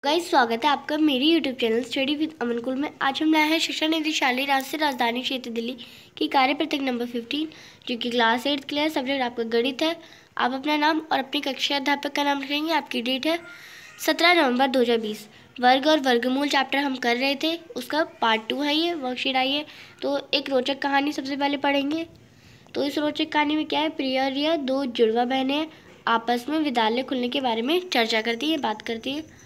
Guys, स्वागत है आपका मेरी यूट्यूब चैनल स्टडी विद अमन कुल में। आज हम लाए हैं शिक्षा निदेशालय राज्य राजधानी क्षेत्र दिल्ली की कार्य पत्रक नंबर 15, जो कि क्लास 8 के लिए सब्जेक्ट आपका गणित है। आप अपना नाम और अपनी कक्षा अध्यापक का नाम लिखेंगे। आपकी डेट है 17 नवंबर 2020। वर्ग और वर्गमूल चैप्टर हम कर रहे थे, उसका पार्ट 2 है ये वर्कशीट आई है। तो एक रोचक कहानी सबसे पहले पढ़ेंगे। तो इस रोचक कहानी में क्या है, प्रिया और रिया दो जुड़वा बहनें आपस में विद्यालय खुलने के बारे में चर्चा करती है, बात करती है।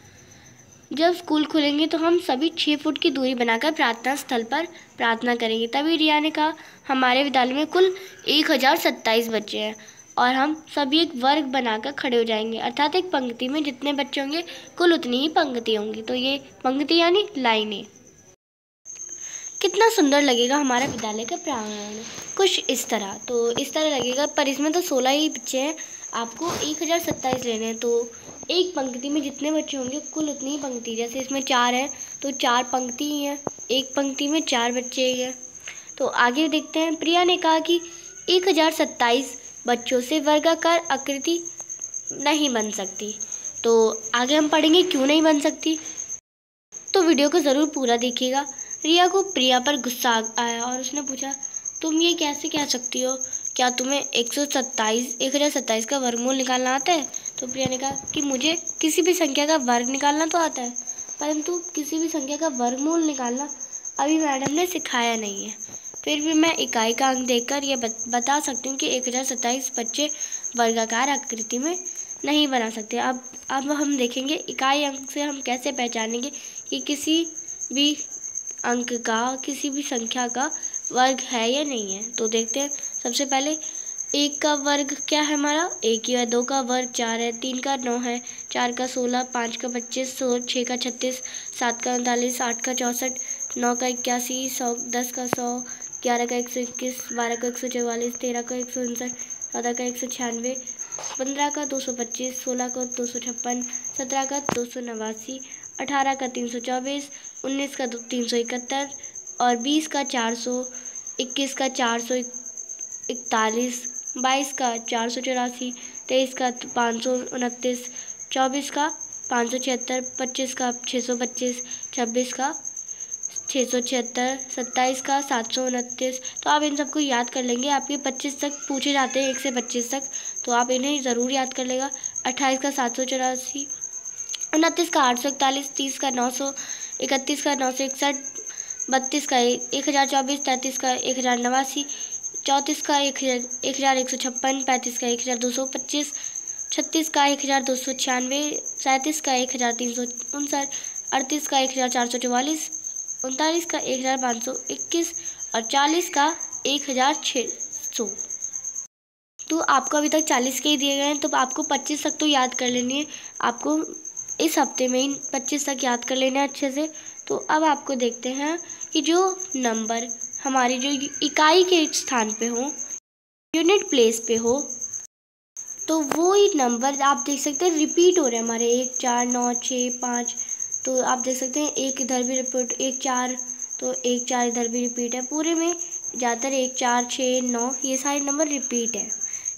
जब स्कूल खुलेंगे तो हम सभी 6 फुट की दूरी बनाकर प्रार्थना स्थल पर प्रार्थना करेंगे। तभी रिया ने कहा, हमारे विद्यालय में कुल 1027 बच्चे हैं और हम सभी एक वर्ग बनाकर खड़े हो जाएंगे, अर्थात एक पंक्ति में जितने बच्चे होंगे कुल उतनी ही पंक्ति होंगी। तो ये पंक्ति यानी लाइनें। कितना सुंदर लगेगा हमारा विद्यालय का प्रांगण, कुछ इस तरह। तो इस तरह लगेगा, पर इसमें तो 16 ही बच्चे हैं, आपको 1027 लेने हैं। तो एक पंक्ति में जितने बच्चे होंगे कुल उतनी ही पंक्ति। जैसे इसमें 4 है तो 4 पंक्ति ही है, एक पंक्ति में 4 बच्चे ही हैं। तो आगे देखते हैं। प्रिया ने कहा कि 1027 बच्चों से वर्गाकार आकृति नहीं बन सकती। तो आगे हम पढ़ेंगे क्यों नहीं बन सकती, तो वीडियो को ज़रूर पूरा देखिएगा। रिया को प्रिया पर गुस्सा आया और उसने पूछा, तुम ये कैसे कह सकती हो? क्या तुम्हें 1027 का वर्गमूल निकालना आता है? तो प्रिया ने कहा कि मुझे किसी भी संख्या का वर्ग निकालना तो आता है, परंतु किसी भी संख्या का वर्गमूल निकालना अभी मैडम ने सिखाया नहीं है। फिर भी मैं इकाई का अंक देखकर यह बता सकती हूँ कि 1027 बच्चे वर्गाकार आकृति में नहीं बना सकते। अब हम देखेंगे इकाई अंक से हम कैसे पहचानेंगे कि किसी भी अंक का, किसी भी संख्या का वर्ग है या नहीं है। तो देखते हैं। सबसे पहले 1 का वर्ग क्या है हमारा, 1 ही है। 2 का वर्ग 4 है, 3 का 9 है, 4 का 16, 5 का 25, 6 का 36, 7 का 39, 8 का 64, 9 का 81, 100, 10 का 100, 11 का 121, 12 का 144, 13 का 159, 14 का 196, 15 का 225, 16 का 256, 17 का 289, 18 का 324, 19 का 371 और 20 का 400, 21 का 441, 22 का 484, 23 का 529, 24 का 576, 25 का 625, 26 का 676, 27 का 729। तो आप इन सबको याद कर लेंगे। आपके 25 तक पूछे जाते हैं, 1 से 25 तक, तो आप इन्हें ज़रूर याद कर लेगा। 28 का 784, 29 का 841, 30 का 900, 31 का 961, 32 का 1024, 33 का 1089, 34 का 1156, 35 का 1225, 36 का 1296, 37 का 1359, 38 का 1444, 39 का 1521 और 40 का 1600। तो आपको अभी तक 40 के ही दिए गए हैं, तो आपको 25 तक तो याद कर लेनी है। आपको इस हफ्ते में ही 25 तक याद कर लेना है अच्छे से। तो अब आपको देखते हैं कि जो नंबर हमारी जो इकाई के स्थान पे हो, यूनिट प्लेस पे हो, तो वो ही नंबर आप देख सकते हैं रिपीट हो रहे हैं हमारे 1, 4, 9, 6, 5। तो आप देख सकते हैं 1 इधर भी रिपीट, 1, 4, तो 1, 4 इधर भी रिपीट है। पूरे में ज़्यादातर 1, 4, 6, 9 ये सारे नंबर रिपीट है।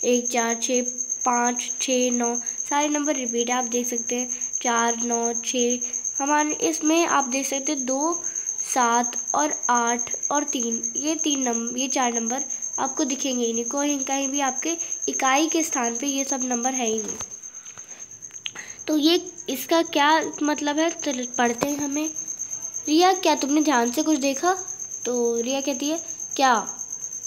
1, 4, 6, 5, 6, 9 सारे नंबर रिपीट है। आप देख सकते हैं 4, 9, 6। हमारे इसमें आप देख सकते हैं 2, 7 और 8 और 3, ये 4 नंबर आपको दिखेंगे ही नहीं, कहीं भी आपके इकाई के स्थान पे ये सब नंबर है ही नहीं। तो ये इसका क्या मतलब है, तो पढ़ते हैं हमें। रिया, क्या तुमने ध्यान से कुछ देखा? तो रिया कहती है क्या?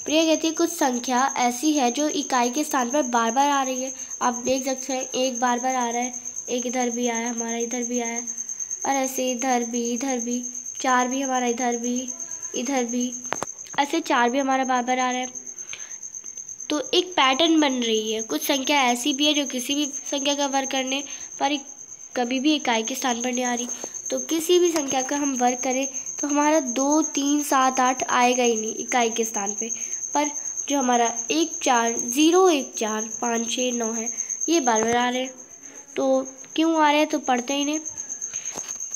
प्रिया कहती है कुछ संख्या ऐसी है जो इकाई के स्थान पर बार बार आ रही है। आप देख सकते हैं 1 बार बार आ रहा है, 1 इधर भी आया, हमारा इधर भी आया, और ऐसे इधर भी 4 भी हमारा इधर भी ऐसे 4 भी हमारा बार बार आ रहा है। तो एक पैटर्न बन रही है। कुछ संख्या ऐसी भी है जो किसी भी संख्या का वर्ग करने पर कभी भी इकाई के स्थान पर नहीं आ रही। तो किसी भी संख्या का हम वर्ग करें तो हमारा 2, 3, 7, 8 आएगा ही नहीं इकाई के स्थान पे। पर जो हमारा 1, 4, 0, 1, 4, 5, 6, 9 है, ये बार बार आ रहे हैं। तो क्यों आ रहे हैं, तो पढ़ते ही नहीं।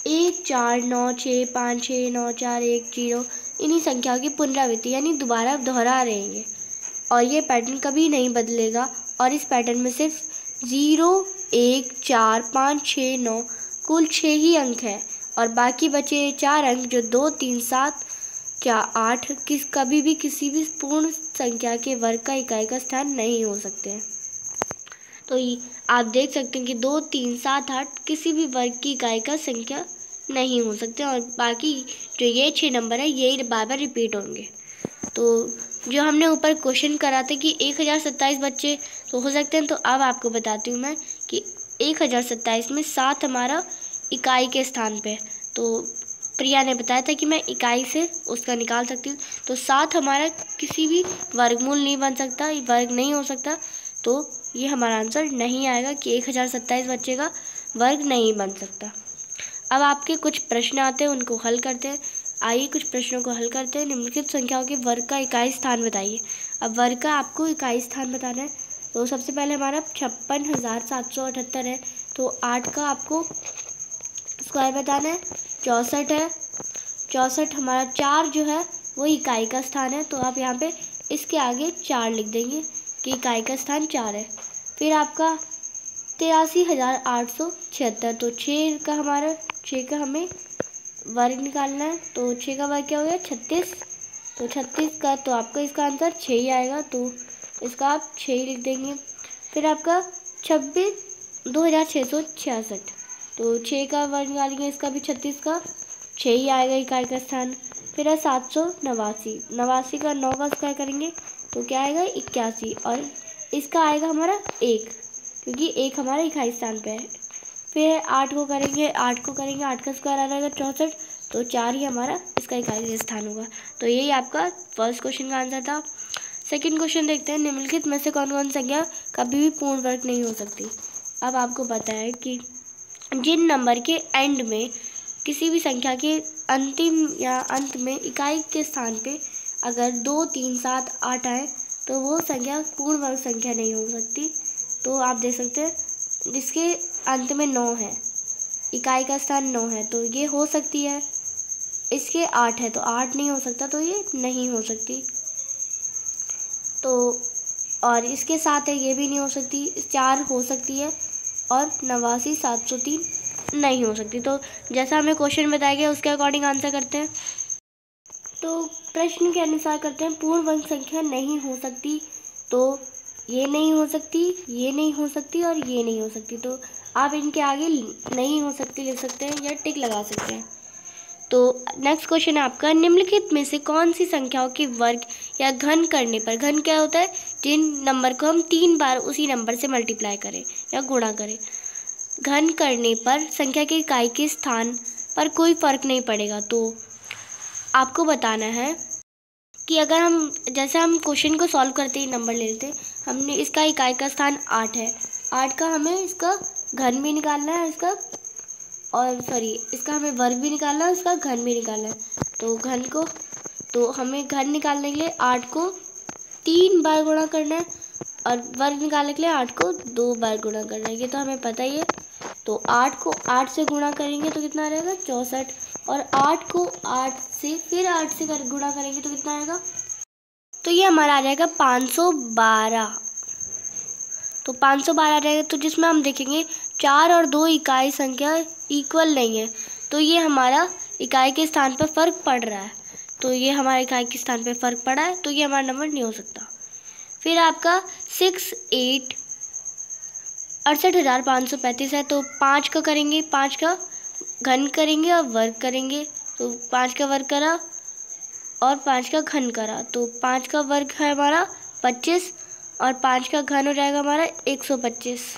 1, 4, 9, 6, 5, 6, 9, 4, 1, 0 इन्हीं संख्याओं की पुनरावृत्ति यानी दोबारा दोहरा रहेंगे और ये पैटर्न कभी नहीं बदलेगा। और इस पैटर्न में सिर्फ 0, 1, 4, 5, 6, 9 कुल 6 ही अंक है और बाकी बचे 4 अंक जो 2, 3, 7 क्या 8 कभी भी किसी भी पूर्ण संख्या के वर्ग का इकाई का स्थान नहीं हो सकते हैं। तो आप देख सकते हैं कि 2, 3, 7, 8 किसी भी वर्ग की इकाई का संख्या नहीं हो सकते और बाकी जो ये 6 नंबर है यही बार बार रिपीट होंगे। तो जो हमने ऊपर क्वेश्चन करा था कि 1027 बच्चे तो हो सकते हैं, तो अब आपको बताती हूँ मैं कि 1027 में 7 हमारा इकाई के स्थान पे है। तो प्रिया ने बताया था कि मैं इकाई से उसका निकाल सकती हूँ, तो 7 हमारा किसी भी वर्गमूल नहीं बन सकता, वर्ग नहीं हो सकता, तो ये हमारा आंसर नहीं आएगा कि 1027 बच्चे का वर्ग नहीं बन सकता। अब आपके कुछ प्रश्न आते हैं, उनको हल करते हैं। आइए कुछ प्रश्नों को हल करते हैं। निम्नलिखित संख्याओं के वर्ग का इकाई स्थान बताइए। अब वर्ग का आपको इकाई स्थान बताना है। तो सबसे पहले हमारा 56,778 है, तो 8 का आपको स्क्वायर बताना है। 64 है, 64 हमारा 4 जो है वो इकाई का स्थान है, तो आप यहाँ पे इसके आगे 4 लिख देंगे कि इकाई का स्थान 4 है। फिर आपका 83,876, तो 6 का हमें वर्ग निकालना है, तो 6 का वर्ग क्या हो गया 36, तो 36 का तो आपका इसका आंसर 6 ही आएगा, तो इसका आप 6 ही लिख देंगे। फिर आपका 2,666, तो 6 का वर्ग निकालेंगे, इसका भी 36 का 6 ही आएगा इकाई का स्थान। फिर है 789, 89 का 9 का स्क्वायर करेंगे तो क्या आएगा 81, और इसका आएगा हमारा 1, क्योंकि 1 हमारा इकाई स्थान पे है। फिर 8 को करेंगे, 8 का स्क्वायर आ जाएगा 64, तो 4 ही हमारा इसका इकाई स्थान होगा। तो यही आपका फर्स्ट क्वेश्चन का आंसर था। सेकंड क्वेश्चन देखते हैं। निम्नलिखित में से कौन कौन संख्या कभी भी पूर्ण वर्ग नहीं हो सकती। अब आपको पता है कि जिन नंबर के एंड में किसी भी संख्या के अंतिम या अंत में इकाई के स्थान पे अगर 2, 3, 7, 8 आए तो वो संख्या पूर्ण वर्ग संख्या नहीं हो सकती। तो आप देख सकते हैं जिसके अंत में 9 है, इकाई का स्थान 9 है, तो ये हो सकती है। इसके 8 है तो 8 नहीं हो सकता, तो ये नहीं हो सकती। तो और इसके 7 है, ये भी नहीं हो सकती। 4 हो सकती है और 89,703 नहीं हो सकती। तो जैसा हमें क्वेश्चन बताया गया उसके अकॉर्डिंग आंसर करते हैं। तो प्रश्न के अनुसार करते हैं, पूर्ण वर्ग संख्या नहीं हो सकती, तो ये नहीं हो सकती, ये नहीं हो सकती और ये नहीं हो सकती। तो आप इनके आगे नहीं हो सकती लिख सकते हैं या टिक लगा सकते हैं। तो नेक्स्ट क्वेश्चन है आपका, निम्नलिखित में से कौन सी संख्याओं के वर्ग या घन करने पर, घन क्या होता है, जिन नंबर को हम 3 बार उसी नंबर से मल्टीप्लाई करें या गुणा करें, घन करने पर संख्या के इकाई के स्थान पर कोई फर्क नहीं पड़ेगा। तो आपको बताना है कि अगर हम जैसे हम क्वेश्चन को सॉल्व करते ही नंबर ले लेते, हमने इसका इकाई का स्थान 8 है, 8 का हमें इसका घन भी निकालना है, इसका हमें वर्ग भी निकालना है, इसका घन भी निकालना है। तो हमें घन निकालने के लिए 8 को 3 बार गुणा करना है और वर्ग निकालने के लिए 8 को 2 बार गुणा करना है, ये तो हमें पता ही है। तो 8 को 8 से गुणा करेंगे तो कितना रहेगा 64, और 8 को 8 से फिर 8 से गुणा करेंगे तो कितना आएगा, तो ये हमारा आ जाएगा 512। तो 512 रहेगा, तो जिसमें हम देखेंगे 4 और 2 इकाई संख्या इक्वल नहीं है, तो ये हमारा इकाई के स्थान पर फर्क पड़ रहा है, तो ये हमारा इकाई के स्थान पर फर्क पड़ा है, तो ये हमारा नंबर नहीं हो सकता। फिर आपका 68,535 है, तो 5 का करेंगे, 5 का घन करेंगे और वर्ग करेंगे, तो 5 का वर्ग करा और 5 का घन करा, तो 5 का वर्ग है हमारा 25 और 5 का घन हो जाएगा हमारा 125।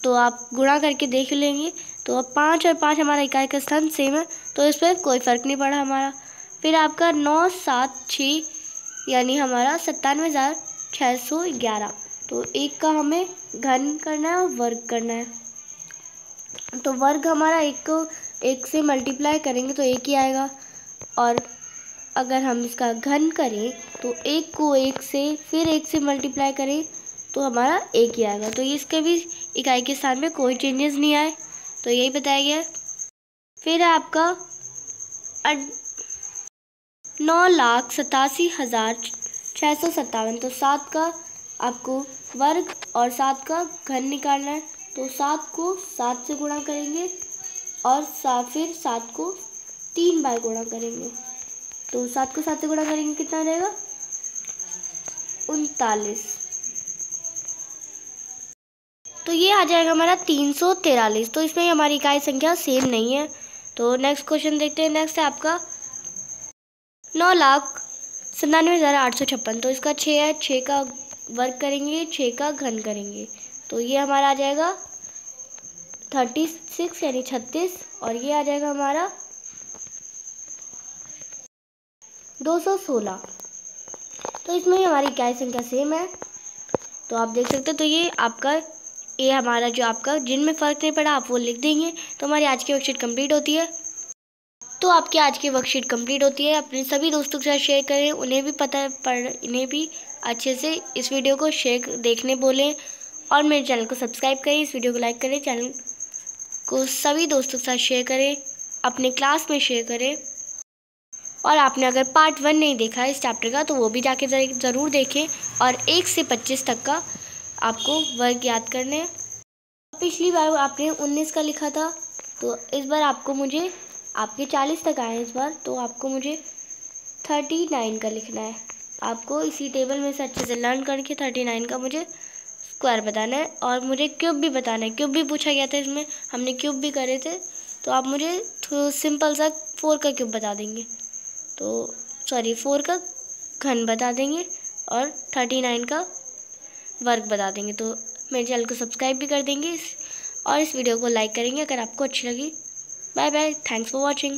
तो आप गुणा करके देख लेंगे, तो अब 5 और 5 हमारा इकाई का स्थान सेम है, तो इस पर कोई फ़र्क नहीं पड़ा हमारा। फिर आपका 976 यानी हमारा 97,611, तो 1 का हमें घन करना है और वर्ग करना है, तो वर्ग हमारा 1 से मल्टीप्लाई करेंगे तो 1 ही आएगा, और अगर हम इसका घन करें तो 1 को 1 से फिर 1 से मल्टीप्लाई करें तो हमारा 1 ही आएगा। तो इसके भी इकाई के स्थान में कोई चेंजेस नहीं आए, तो यही बताया गया है। फिर आपका 9,87,657, तो 7 का आपको वर्ग और 7 का घन निकालना है, तो 7 को 7 से गुणा करेंगे और फिर 7 को 3 बार गुणा करेंगे। तो 7 को 7 से गुणा करेंगे कितना रहेगा? 39। तो ये आ जाएगा हमारा 343। तो इसमें हमारी इकाई संख्या सेम नहीं है। तो नेक्स्ट क्वेश्चन देखते हैं। नेक्स्ट है आपका 9,97,856। तो इसका 6 है, 6 का वर्ग करेंगे, 6 का घन करेंगे। तो ये हमारा आ जाएगा 36 यानी 36, और ये आ जाएगा हमारा 216। तो इसमें हमारी इकाई संख्या सेम है। तो आप देख सकते हैं। तो ये हमारा जो आपका जिनमें फ़र्क नहीं पड़ा आप वो लिख देंगे। तो हमारी आज की वर्कशीट कंप्लीट होती है। तो आपकी आज की वर्कशीट कंप्लीट होती है। अपने सभी दोस्तों के साथ शेयर करें, इन्हें भी अच्छे से इस वीडियो को देखने बोलें, और मेरे चैनल को सब्सक्राइब करें, इस वीडियो को लाइक करें, चैनल को सभी दोस्तों के साथ शेयर करें, अपने क्लास में शेयर करें। और आपने अगर पार्ट 1 नहीं देखा है इस चैप्टर का तो वो भी जाके ज़रूर देखें। और 1 से 25 तक का आपको वर्ग याद करने हैं। पिछली बार आपने 19 का लिखा था, तो इस बार आपके 40 तक आए इस बार, तो आपको मुझे 39 का लिखना है। आपको इसी टेबल में से अच्छे से लर्न करके 39 का मुझे स्क्वायर बताना है, और मुझे क्यूब भी बताना है। क्यूब भी पूछा गया था, इसमें हमने क्यूब भी करे थे। तो आप मुझे सिंपल सा 4 का क्यूब बता देंगे, तो 4 का घन बता देंगे, और 39 का वर्ग बता देंगे। तो मेरे चैनल को सब्सक्राइब भी कर देंगे और इस वीडियो को लाइक करेंगे अगर आपको अच्छी लगी। Bye bye, thanks for watching.